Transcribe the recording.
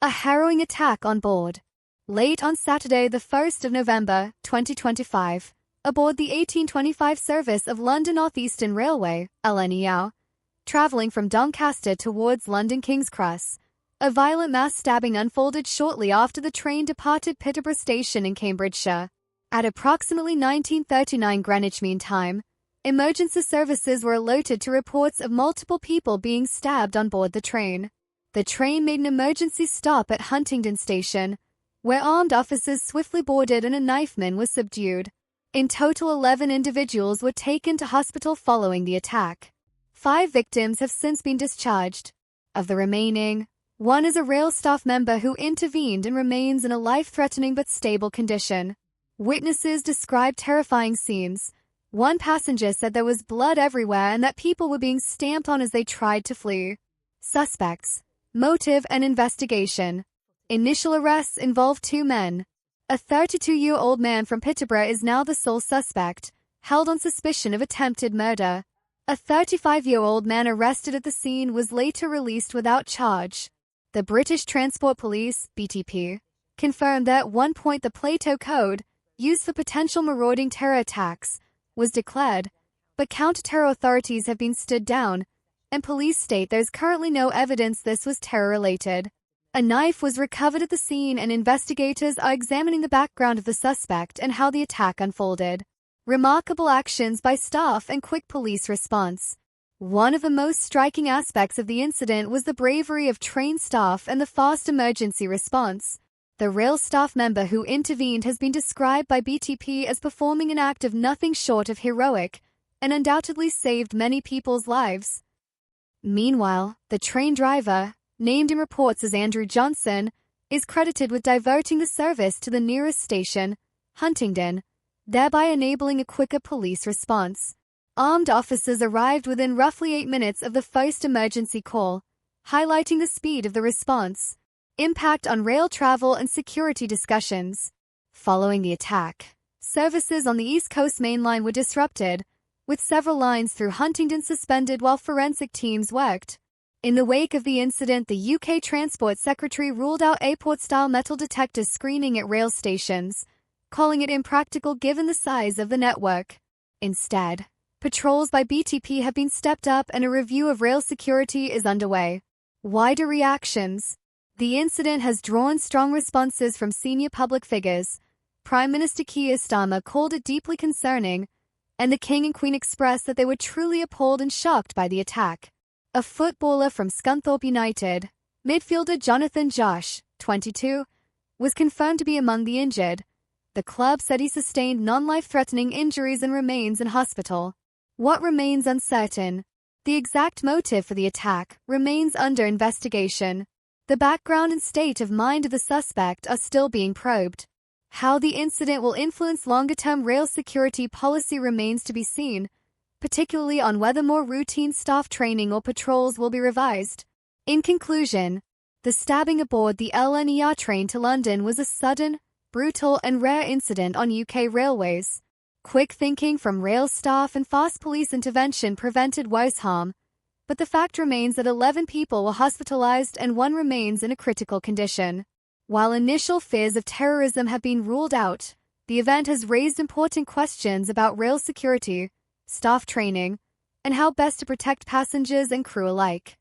A harrowing attack on board. Late on Saturday, the 1st of November, 2025, aboard the 1825 service of London North Eastern Railway, LNER, travelling from Doncaster towards London King's Cross, a violent mass stabbing unfolded shortly after the train departed Peterborough Station in Cambridgeshire. At approximately 1939 Greenwich Mean Time, emergency services were alerted to reports of multiple people being stabbed on board the train. The train made an emergency stop at Huntingdon Station, where armed officers swiftly boarded and a knifeman was subdued. In total, 11 individuals were taken to hospital following the attack. 5 victims have since been discharged. Of the remaining, one is a rail staff member who intervened and remains in a life-threatening but stable condition. Witnesses described terrifying scenes. One passenger said there was blood everywhere and that people were being stamped on as they tried to flee. Suspects, motive and investigation. Initial arrests involved 2 men. A 32-year-old man from Peterborough is now the sole suspect, held on suspicion of attempted murder. A 35-year-old man arrested at the scene was later released without charge. The British Transport Police, BTP, confirmed that at one point the Plato Code, used for potential marauding terror attacks, was declared, but counter-terror authorities have been stood down, and police state there's currently no evidence this was terror-related. A knife was recovered at the scene and investigators are examining the background of the suspect and how the attack unfolded. Remarkable actions by staff and quick police response. One of the most striking aspects of the incident was the bravery of train staff and the fast emergency response. The rail staff member who intervened has been described by BTP as performing an act of nothing short of heroic, and undoubtedly saved many people's lives. Meanwhile, the train driver, named in reports as Andrew Johnson, is credited with diverting the service to the nearest station, Huntingdon, thereby enabling a quicker police response. Armed officers arrived within roughly 8 minutes of the first emergency call, highlighting the speed of the response. Impact on rail travel and security discussions. Following the attack, services on the East Coast Main Line were disrupted, with several lines through Huntingdon suspended while forensic teams worked. In the wake of the incident, the UK Transport Secretary ruled out airport-style metal detector screening at rail stations, calling it impractical given the size of the network. Instead, patrols by BTP have been stepped up and a review of rail security is underway. Wider reactions. The incident has drawn strong responses from senior public figures. Prime Minister Keir Starmer called it deeply concerning, and the King and Queen expressed that they were truly appalled and shocked by the attack. A footballer from Scunthorpe United, midfielder Jonathan Josh, 22, was confirmed to be among the injured. The club said he sustained non-life-threatening injuries and remains in hospital. What remains uncertain? The exact motive for the attack remains under investigation. The background and state of mind of the suspect are still being probed. How the incident will influence longer-term rail security policy remains to be seen, particularly on whether more routine staff training or patrols will be revised. In conclusion, the stabbing aboard the LNER train to London was a sudden, brutal and rare incident on UK railways. Quick thinking from rail staff and fast police intervention prevented worse harm, but the fact remains that 11 people were hospitalized and 1 remains in a critical condition. While initial fears of terrorism have been ruled out, the event has raised important questions about rail security, staff training, and how best to protect passengers and crew alike.